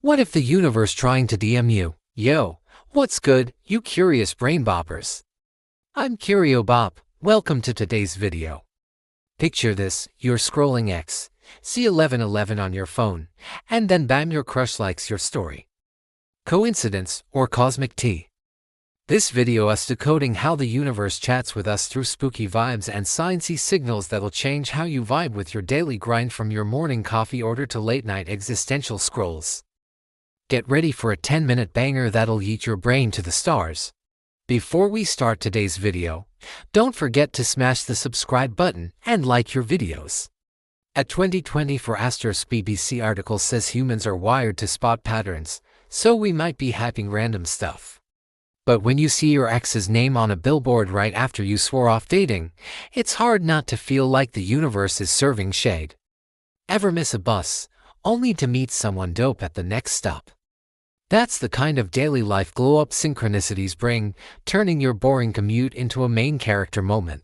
What if the universe trying to DM you? Yo, what's good, you curious brain boppers? I'm CurioBop. Welcome to today's video. Picture this, you're scrolling X, see 1111 on your phone, and then bam, your crush likes your story. Coincidence or cosmic tea? This video is decoding how the universe chats with us through spooky vibes and sciencey signals that'll change how you vibe with your daily grind, from your morning coffee order to late-night existential scrolls. Get ready for a 10-minute banger that'll yeet your brain to the stars. Before we start today's video, don't forget to smash the subscribe button and like your videos. A 2024 BBC article says humans are wired to spot patterns, so we might be hyping random stuff. But when you see your ex's name on a billboard right after you swore off dating, it's hard not to feel like the universe is serving shade. Ever miss a bus, only to meet someone dope at the next stop? That's the kind of daily life glow-up synchronicities bring, turning your boring commute into a main character moment.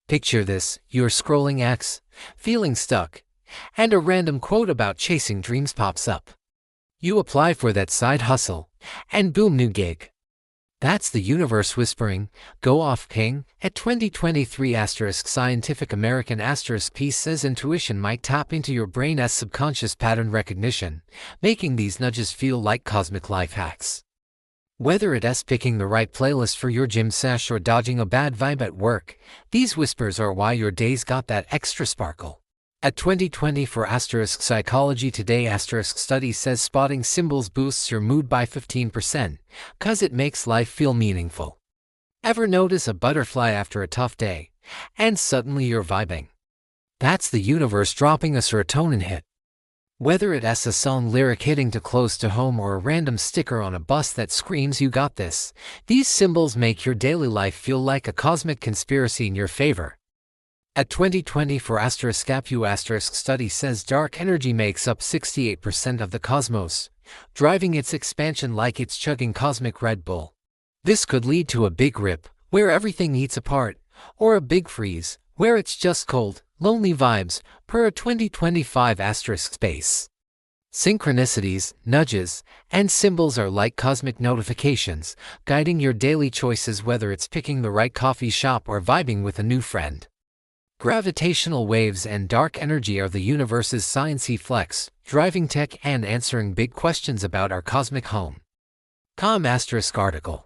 Picture this, you're scrolling X, feeling stuck, and a random quote about chasing dreams pops up. You apply for that side hustle, and boom, new gig. That's the universe whispering, go off king. A 2023 Scientific American piece says intuition might tap into your brain's subconscious pattern recognition, making these nudges feel like cosmic life hacks. Whether it's picking the right playlist for your gym sesh or dodging a bad vibe at work, these whispers are why your day's got that extra sparkle. A 2024 Psychology Today study says spotting symbols boosts your mood by 15%, cause it makes life feel meaningful. Ever notice a butterfly after a tough day, and suddenly you're vibing? That's the universe dropping a serotonin hit. Whether it's a song lyric hitting too close to home or a random sticker on a bus that screams you got this, these symbols make your daily life feel like a cosmic conspiracy in your favor. A 2024 study says dark energy makes up 68% of the cosmos, driving its expansion like it's chugging cosmic Red Bull. This could lead to a big rip, where everything eats apart, or a big freeze, where it's just cold, lonely vibes, per a 2025 space. Synchronicities, nudges, and symbols are like cosmic notifications, guiding your daily choices, whether it's picking the right coffee shop or vibing with a new friend. Gravitational waves and dark energy are the universe's sciencey flex, driving tech and answering big questions about our cosmic home. Article.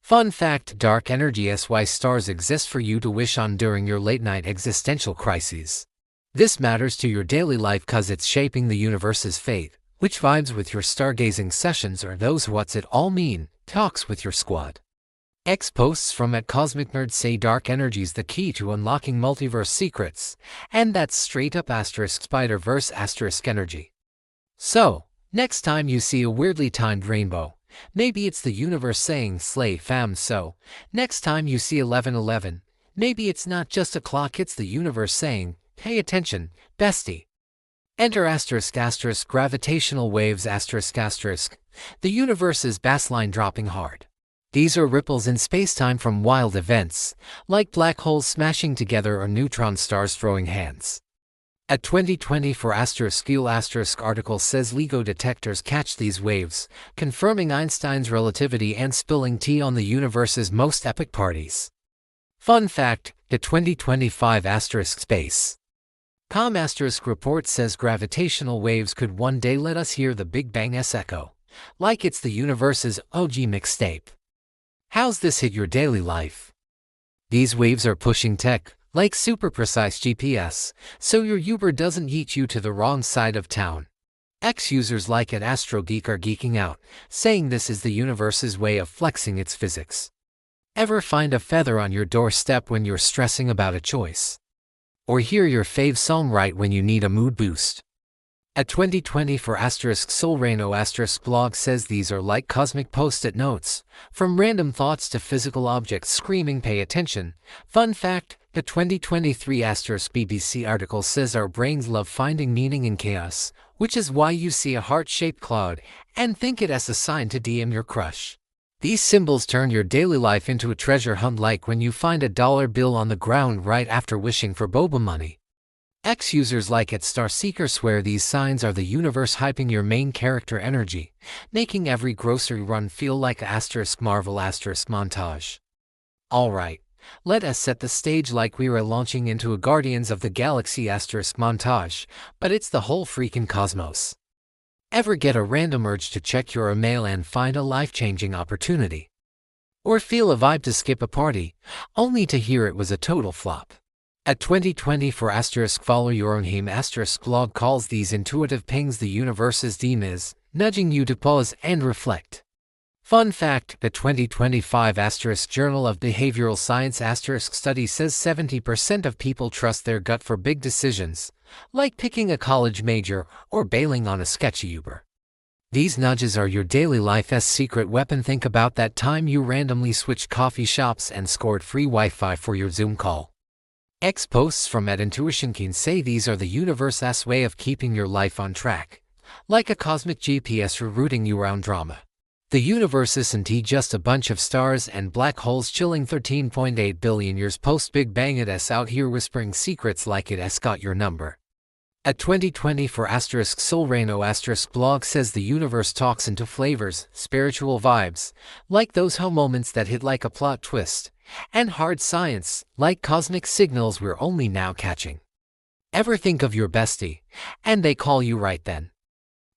Fun fact: dark energy is why stars exist for you to wish on during your late-night existential crises. This matters to your daily life cause it's shaping the universe's fate. Which vibes with your stargazing sessions or those what's it all mean talks with your squad? X posts from @CosmicNerd say dark energy's the key to unlocking multiverse secrets, and that's straight up Spider-Verse energy. So, next time you see a weirdly timed rainbow, maybe it's the universe saying slay fam. So, next time you see 1111, maybe it's not just a clock, it's the universe saying, pay attention, bestie. Enter gravitational waves the universe's baseline dropping hard. These are ripples in spacetime from wild events, like black holes smashing together or neutron stars throwing hands. A 2024 article says LIGO detectors catch these waves, confirming Einstein's relativity and spilling tea on the universe's most epic parties. Fun fact: the 2025 space. Report says gravitational waves could one day let us hear the Big Bang's echo, like it's the universe's OG mixtape. How's this hit your daily life? These waves are pushing tech, like super precise GPS, so your Uber doesn't yeet you to the wrong side of town. X users like @AstroGeek are geeking out, saying this is the universe's way of flexing its physics. Ever find a feather on your doorstep when you're stressing about a choice? Or hear your fave song right when you need a mood boost? A 2024 Solreno blog says these are like cosmic post-it notes, from random thoughts to physical objects screaming pay attention. Fun fact: the 2023 BBC article says our brains love finding meaning in chaos, which is why you see a heart-shaped cloud and think it as a sign to DM your crush. These symbols turn your daily life into a treasure hunt, like when you find a dollar bill on the ground right after wishing for boba money. X users like @StarSeeker swear these signs are the universe hyping your main character energy, making every grocery run feel like a *Marvel montage. Alright, let us set the stage like we were launching into a Guardians of the Galaxy montage, but it's the whole freaking cosmos. Ever get a random urge to check your email and find a life-changing opportunity? Or feel a vibe to skip a party, only to hear it was a total flop? At 2020 for follow your own heme blog calls these intuitive pings the universe's demons, nudging you to pause and reflect. Fun fact, the 2025 Journal of Behavioral Science study says 70% of people trust their gut for big decisions, like picking a college major or bailing on a sketchy Uber. These nudges are your daily life's secret weapon. Think about that time you randomly switched coffee shops and scored free Wi-Fi for your Zoom call. X posts from @Intuition can say these are the universe's way of keeping your life on track, like a cosmic GPS rerouting you around drama. The universe isn't just a bunch of stars and black holes chilling 13.8 billion years post-Big Bang. It's out here whispering secrets like it's got your number. At 2020 for Solreno blog says the universe talks into flavors, spiritual vibes, like those home moments that hit like a plot twist, and hard science, like cosmic signals we're only now catching. Ever think of your bestie, and they call you right then?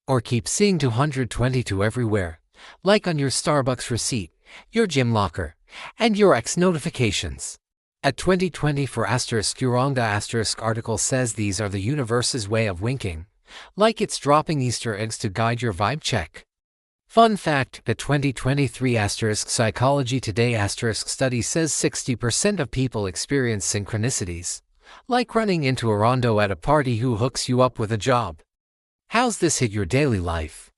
Or keep seeing 222 everywhere, like on your Starbucks receipt, your gym locker, and your X notifications? At 2020 for Uranga article says these are the universe's way of winking, like it's dropping Easter eggs to guide your vibe check. Fun fact, the 2023 Psychology Today study says 60% of people experience synchronicities, like running into a rando at a party who hooks you up with a job. How's this hit your daily life?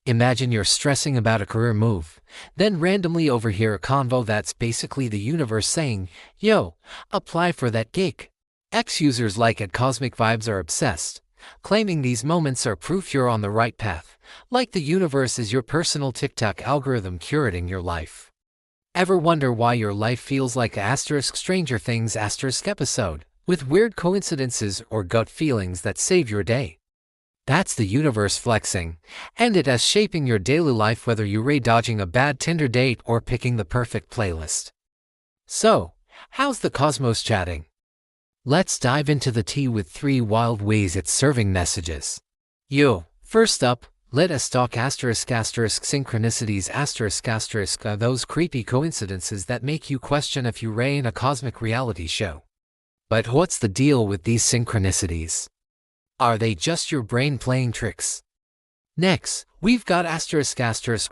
Imagine you're stressing about a career move, then randomly overhear a convo that's basically the universe saying, "Yo, apply for that gig." X users like @Cosmic Vibes are obsessed, claiming these moments are proof you're on the right path, like the universe is your personal TikTok algorithm curating your life. Ever wonder why your life feels like a Stranger Things episode, with weird coincidences or gut feelings that save your day? That's the universe flexing, and it is shaping your daily life whether you're dodging a bad Tinder date or picking the perfect playlist. So, how's the cosmos chatting? Let's dive into the tea with 3 wild ways it's serving messages. First up, let us talk synchronicities are those creepy coincidences that make you question if you're in a cosmic reality show. But what's the deal with these synchronicities? Are they just your brain playing tricks? Next, we've got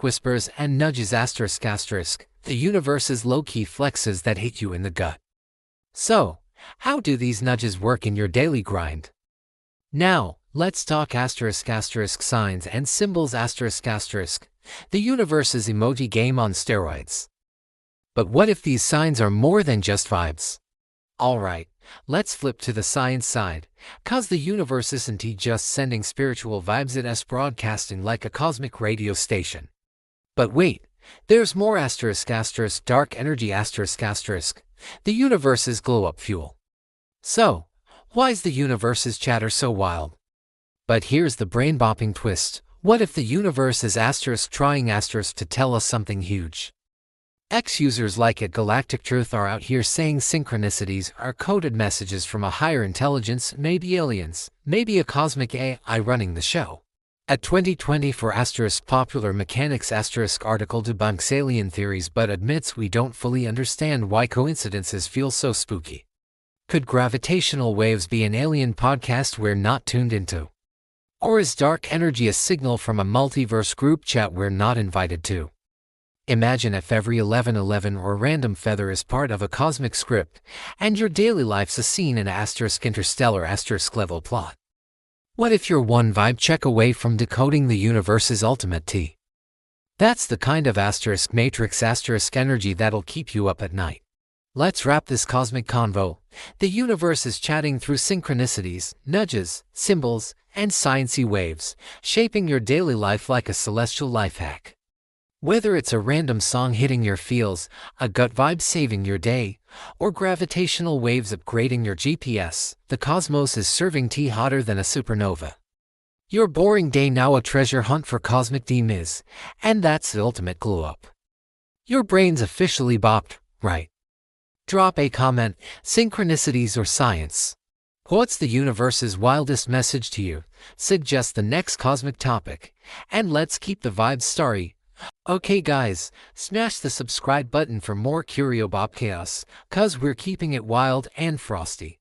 whispers and nudges the universe's low-key flexes that hit you in the gut. So, how do these nudges work in your daily grind? Now, let's talk signs and symbols the universe's emoji game on steroids. But what if these signs are more than just vibes? Alright, let's flip to the science side, cause the universe isn't just sending spiritual vibes, it's broadcasting like a cosmic radio station. But wait, there's more dark energy the universe's glow-up fuel. So, why's the universe's chatter so wild? But here's the brain-bopping twist, what if the universe is trying to tell us something huge? X users like Galactic Truth are out here saying synchronicities are coded messages from a higher intelligence, maybe aliens, maybe a cosmic AI running the show. At 2020 for Popular Mechanics article debunks alien theories but admits we don't fully understand why coincidences feel so spooky. Could gravitational waves be an alien podcast we're not tuned into? Or is dark energy a signal from a multiverse group chat we're not invited to? Imagine if every 1111 or random feather is part of a cosmic script, and your daily life's a scene in a interstellar level plot. What if you're one vibe check away from decoding the universe's ultimate tea? That's the kind of matrix energy that'll keep you up at night. Let's wrap this cosmic convo. The universe is chatting through synchronicities, nudges, symbols, and sciencey waves, shaping your daily life like a celestial life hack. Whether it's a random song hitting your feels, a gut vibe saving your day, or gravitational waves upgrading your GPS, the cosmos is serving tea hotter than a supernova. Your boring day now a treasure hunt for cosmic DMs, and that's the ultimate glow up. Your brain's officially bopped, right? Drop a comment, synchronicities or science. What's the universe's wildest message to you? Suggest the next cosmic topic, and let's keep the vibes starry. Okay guys, smash the subscribe button for more CurioBop chaos, cause we're keeping it wild and frosty.